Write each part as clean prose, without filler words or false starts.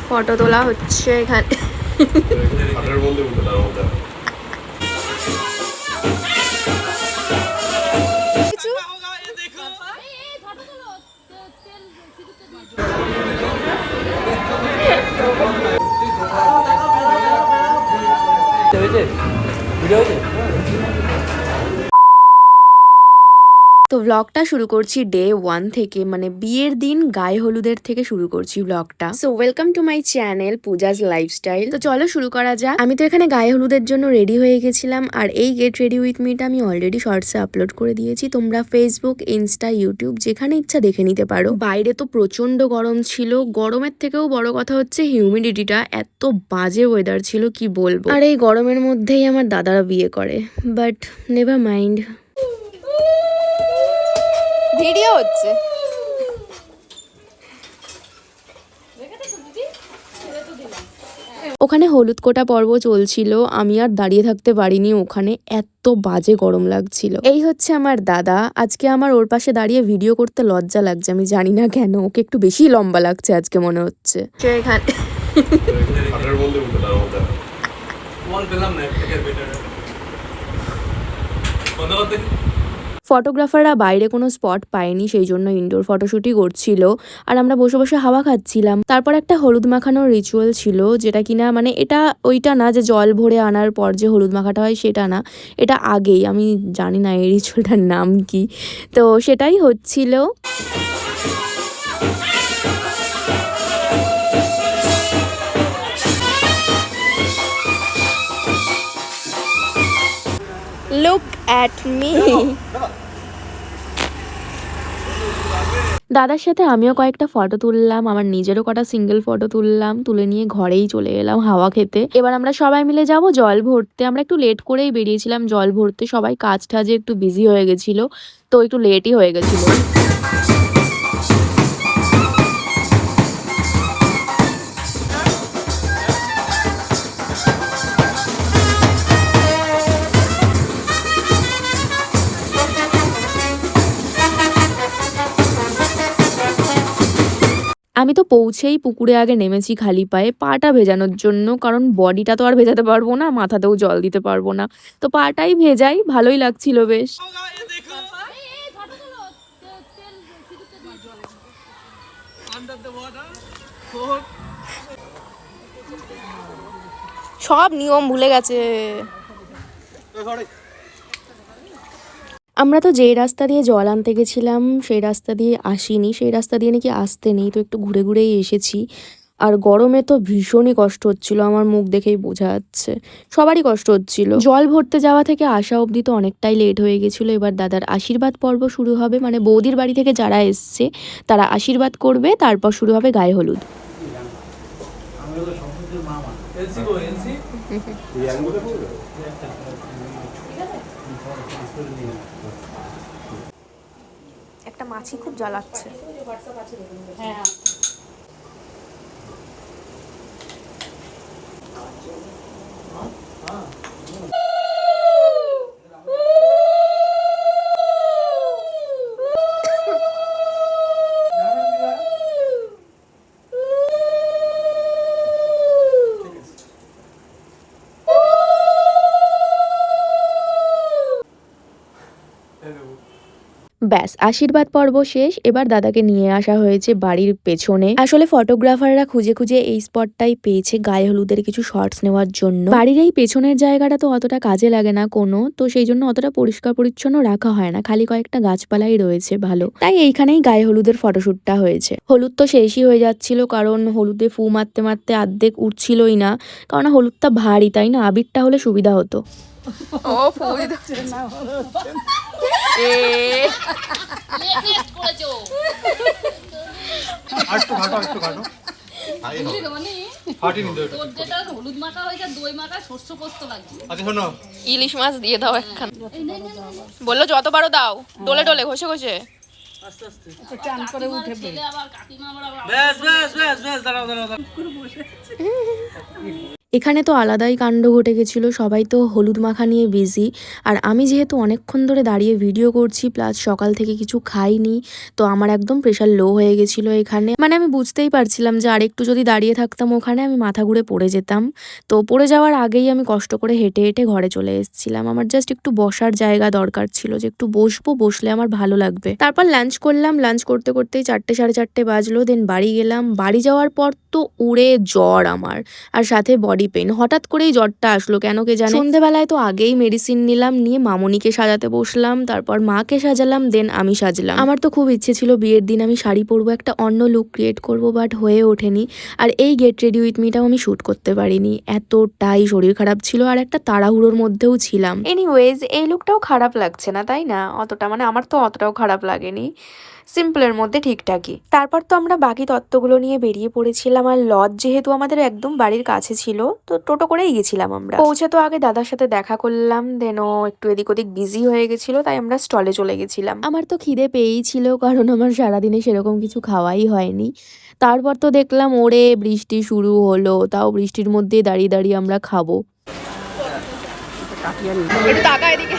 Photo তোলা হচ্ছে এখানে। তো ব্লগটা শুরু করছি ডে 1 থেকে, মানে বিয়ের দিন গায়ে হলুদের থেকে শুরু করছি ব্লগটা। So welcome to my channel Pooja's lifestyle. তো চলো শুরু করা যাক। আমি তো এখানে গায়ে হলুদের জন্য রেডি হয়ে গেছিলাম, আর এই গেট রেডি উইথ মিটা আমি অলরেডি শর্টসে আপলোড করে দিয়েছি। তোমরা ফেসবুক, ইনস্টা, ইউটিউব যেখানে ইচ্ছা দেখে নিতে পারো। বাইরে তো প্রচন্ড গরম ছিল, গরমের থেকেও বড় কথা হচ্ছে হিউমিডিটিটা, এত বাজে ওয়েদার ছিল কি বলবো। আর এই গরমের মধ্যেই আমার দাদারা বিয়ে করে, বাট নেভার মাইন্ড। ভিডিও হচ্ছে। ওখানে হলুদ কোটা পর্ব চলছিল, আমি আর দাঁড়িয়ে থাকতে পারিনি ওখানে, এত বাজে গরম লাগছিল। এই হচ্ছে আমার দাদা। আজকে আমার ওর পাশে দাঁড়িয়ে ভিডিও করতে লজ্জা লাগছে, আমি জানি না কেন। ওকে একটু বেশি লম্বা লাগছে আজকে মনে হচ্ছে। এখানে ফটোগ্রাফাররা বাইরে কোনো স্পট পায়নি, সেই জন্য ইনডোর ফটোশুটই করছিল, আর আমরা বসে বসে হাওয়া খাচ্ছিলাম। তারপর একটা হলুদ মাখানোর রিচুয়াল ছিল, যেটা কিনা মানে এটা ওইটা না যে জল ভরে আনার পর যে হলুদ মাখাটা হয় সেটা না, এটা আগেই। আমি জানি না এই রিচুয়ালটার নাম কি, তো সেটাই হচ্ছিল। Look at me. দাদার সাথে আমিও কয়েকটা ফটো তুললাম, আমার নিজেরও কটা সিঙ্গেল ফটো তুললাম, তুলে নিয়ে ঘরেই চলে এলাম হাওয়া খেতে। এবার আমরা সবাই মিলে যাব জল ভরতে। আমরা একটু লেট করেই বেরিয়েছিলাম জল ভরতে, সবাই কাজ টাজে একটু বিজি হয়ে গেছিল, তো একটু লেটই হয়ে গেছিল। আমি তো পৌঁছেই পুকুরে আগে নেমেছি খালি পায়ে, পাটা ভেজানোর জন্য, কারণ বডিটা তো আর ভেজাতে পারবো না, মাথাতেও জল দিতে পারবো না, তো পাটাই ভেজাই। ভালোই লাগছিল বেশ। সব নিয়ম ভুলে গেছে। আমরা তো যেই রাস্তা দিয়ে জল আনতে গেছিলাম সেই রাস্তা দিয়ে আসিনি, সেই রাস্তা দিয়ে নাকি আসতে নেই, তো একটু ঘুরে ঘুরেই এসেছি। আর গরমে তো ভীষণই কষ্ট হচ্ছিল, আমার মুখ দেখেই বোঝা যাচ্ছে, সবারই কষ্ট হচ্ছিল। জল ভরতে যাওয়া থেকে আসা অবধি তো অনেকটাই লেট হয়ে গেছিলো। এবার দাদার আশীর্বাদ পর্ব শুরু হবে, মানে বৌদির বাড়ি থেকে যারা এসছে তারা আশীর্বাদ করবে, তারপর শুরু হবে গায়ে হলুদ। একটা মাছি খুব জ্বালাচ্ছে। হ্যাঁ ব্যাস, আশীর্বাদ পর্ব শেষ। এবার দাদাকে নিয়ে আসা হয়েছে বাড়ির পেছনে। আসলে ফটোগ্রাফাররা খুঁজে খুঁজে এই স্পটটাই পেয়েছে গায়ে হলুদের কিছু শর্টস নেওয়ার জন্য। বাড়ির এই পেছনের জায়গাটা তো অতটা কাজে লাগে না কোনো, তো সেই জন্য অতটা পরিষ্কার পরিচ্ছন্ন রাখা হয় না, খালি কয়েকটা গাছপালাই রয়েছে ভালো, তাই এইখানেই গায়ে হলুদের ফটোশুটটা হয়েছে। হলুদ তো শেষই হয়ে যাচ্ছিল, কারণ হলুদে ফু মারতে মারতে অর্ধেক উঠছিলই না, কারণ হলুদটা ভারী, তাই না? আবিরটা হলে সুবিধা হতো। ও ফুল ইলিশ মাছ দিয়ে দাও একখান, বললো যত পারো দাও, ডলে ডলে ঘষে ঘষে। এখানে তো আলাদাই কাণ্ড ঘটে গেছিলো, সবাই তো হলুদ মাখা নিয়ে বিজি। আর আমি যেহেতু অনেকক্ষণ ধরে দাঁড়িয়ে ভিডিও করছি প্লাস সকাল থেকে কিছু খাইনি, তো আমার একদম প্রেশার লো হয়ে গেছিলো এখানে। মানে আমি বুঝতেই পারছিলাম যে আরেকটু যদি দাঁড়িয়ে থাকতাম ওখানে আমি মাথা ঘুরে পড়ে যেতাম। তো পড়ে যাওয়ার আগেই আমি কষ্ট করে হেঁটে হেঁটে ঘরে চলে এসেছিলাম। আমার জাস্ট একটু বসার জায়গা দরকার ছিল, যে একটু বসবো, বসলে আমার ভালো লাগবে। তারপর লাঞ্চ করলাম, লাঞ্চ করতে করতেই 4টে সাড়ে 4টে বাজলো। দেন বাড়ি গেলাম। বাড়ি যাওয়ার পর তো উড়ে জ্বর আমার, আর সাথে বডি পেন। হঠাৎ করেই জ্বরটা আসলো কেন কে জানে। সন্ধেবেলায় তো আগেই মেডিসিন নিলাম, নিয়ে মামনিকে সাজাতে বসলাম, তারপর মাকে সাজালাম, দেন আমি সাজলাম। আমার তো খুব ইচ্ছে ছিল বিয়ের দিন আমি শাড়ি পরবো, একটা অন্য লুক ক্রিয়েট করব, বাট হয়ে ওঠেনি। আর এই গেট রেডি উইথ মিটাও আমি শ্যুট করতে পারিনি, এতটাই শরীর খারাপ ছিল আর একটা তাড়াহুড়োর মধ্যেও ছিলাম। এনিওয়েজ এই লুকটাও খারাপ লাগছে না তাই না অতটা, মানে আমার তো অতটাও খারাপ লাগেনি, সিম্পলের মধ্যে ঠিকঠাকই। তারপর তো আমরা বাকি তত্ত্বগুলো নিয়ে বেরিয়ে পড়েছিলাম। আর লজ যেহেতু আমাদের একদম বাড়ির কাছে ছিল, তো টোটো করেই গেছিলাম আমরা। পৌঁছে তো আগে দাদার সাথে দেখা করলাম, দেন ও একটু এদিক ওদিক বিজি হয়ে গেছিল, তাই আমরা স্টলে চলে গেছিলাম। আমার তো খিদে পেয়েই ছিল, কারণ আমার সারাদিনে সেরকম কিছু খাওয়াই হয়নি। তারপর তো দেখলাম ওরে বৃষ্টি শুরু হলো, তাও বৃষ্টির মধ্যে দাঁড়িয়ে দাঁড়িয়ে আমরা খাবো। একটু তাকা এদিকে।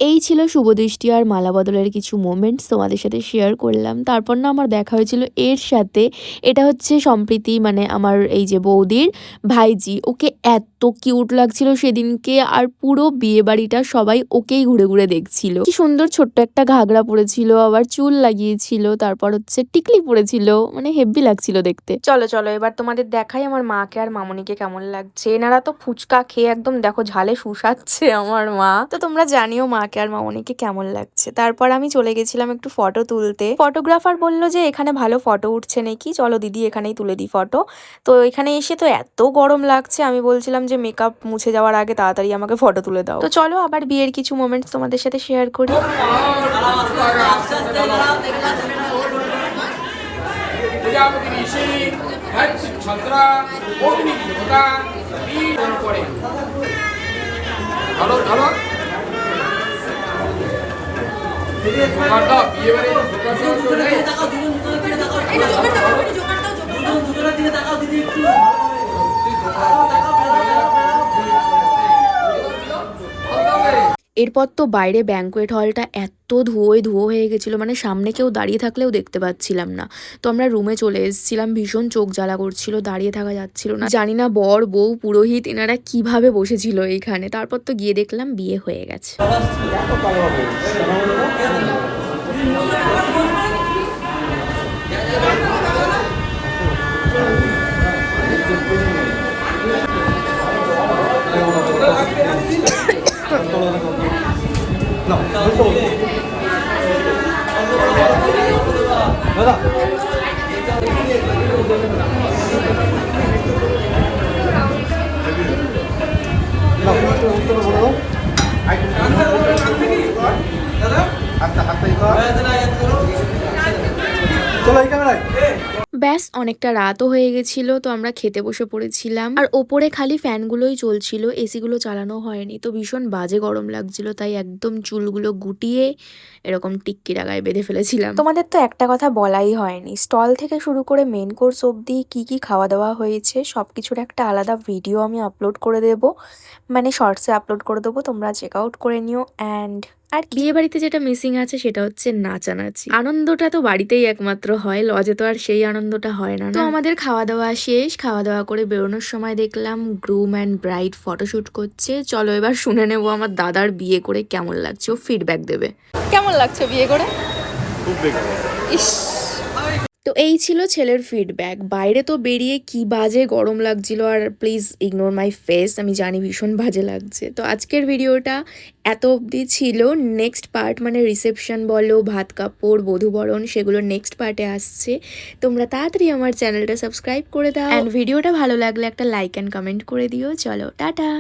এই ছিল শুভদৃষ্টি আর মালা বদলের কিছু মোমেন্টস তোমাদের সাথে শেয়ার করলাম। তারপর না আমার দেখা হয়েছিল এর সাথে, এটা হচ্ছে সম্প্রীতি, মানে আমার এই যে বৌদির ভাইজি। ওকে এত কিউট লাগছিল সেদিনকে, আর পুরো বিয়ে বাড়িটা সবাই ওকেই ঘুরে ঘুরে দেখছিল। কি সুন্দর ছোট্ট একটা ঘাগরা পরেছিল, আবার চুল লাগিয়েছিল, তারপর হচ্ছে টিকলি পরেছিল, মানে হেব্বি লাগছিল দেখতে। চলো চলো এবার তোমাদের দেখাই আমার মাকে আর মামনিকে কেমন লাগছে। এনারা তো ফুচকা খেয়ে একদম দেখো ঝালে শুষাচ্ছে আমার মা। তো তোমরা জানিও মাকে আর মামনিকে কেমন লাগছে। তারপর আমি চলে গেছিলাম একটু ফটো তুলতে। ফটোগ্রাফার বলল যে এখানে ভালো ফটো উঠছে নাকি, চলো দিদি এখানেই তুলে দিই ফটো। তো এখানে এসে তো এত গরম লাগছে, আমি বলছিলাম যে মেকআপ মুছে যাওয়ার আগে তাড়াতাড়ি আমাকে ফটো তুলে দাও। তো চলো আবার বিয়ের কিছু মোমেন্টস তোমাদের সাথে শেয়ার করি। এরপর তো বাইরে ব্যাঙ্কোয়েট হলটা এত ধুয়োয় ধুয়ো হয়ে গেছিলো, মানে সামনে কেউ দাঁড়িয়ে থাকলেও দেখতে পাচ্ছিলাম না। তো আমরা রুমে চলে এসেছিলাম, ভীষণ চোখ জ্বালা করছিল, দাঁড়িয়ে থাকা যাচ্ছিল না। জানি না বর বউ পুরোহিত এনারা কিভাবে বসেছিল এইখানে। তারপর তো গিয়ে দেখলাম বিয়ে হয়ে গেছে। ব্যাস অনেকটা রাতও হয়ে গেছিল, তো আমরা খেতে বসে পড়েছিলাম। আর ওপরে খালি ফ্যানগুলোই চলছিল, এসিগুলো চালানো হয়নি, তো ভীষণ বাজে গরম লাগছিল, তাই একদম চুলগুলো গুটিয়ে এরকম টিক্কির আগায় বেঁধে ফেলেছিলাম। তোমাদের তো একটা কথা বলাই হয়নি, স্টল থেকে শুরু করে মেন কোর্স অবধি কি কি খাওয়া দাওয়া হয়েছে সবকিছুর একটা আলাদা ভিডিও আমি আপলোড করে দেব, মানে শর্টসে আপলোড করে দেবো, তোমরা চেক আউট করে নিও। অ্যান্ড আর বিয়ে বাড়িতে যেটা মিসিং আছে সেটা হচ্ছে নাচানাচি। আনন্দটা তো বাড়িতেই একমাত্র হয়, লজে তো আর সেই আনন্দটা হয় না। তো আমাদের খাওয়া দাওয়া শেষ, খাওয়া দাওয়া করে বেরোনোর সময় দেখলাম গ্রুম অ্যান্ড ব্রাইড ফটোশুট করছে। চলো এবার শুনে নেবো আমার দাদার বিয়ে করে কেমন লাগছে, ও ফিডব্যাক দেবে। কেমন লাগছে বিয়ে করে? খুব বেকার। ইস, তো এই ছিল ছেলের ফিডব্যাক। বাইরে তো বেরিয়ে কি বাজে গরম লাগছিল, আর প্লিজ ইগনোর মাই ফেস, আমি জানি ভীষণ বাজে লাগছে। তো আজকের ভিডিওটা এত অবধি ছিল। নেক্সট পার্ট মানে রিসেপশন বলো, ভাত কাপড়, বধূবরণ, সেগুলো নেক্সট পার্টে আসছে। তোমরা তাড়াতাড়ি আমার চ্যানেলটা সাবস্ক্রাইব করে দাও, অ্যান্ড ভিডিওটা ভালো লাগলে একটা লাইক অ্যান্ড কমেন্ট করে দিও। চলো টাটা।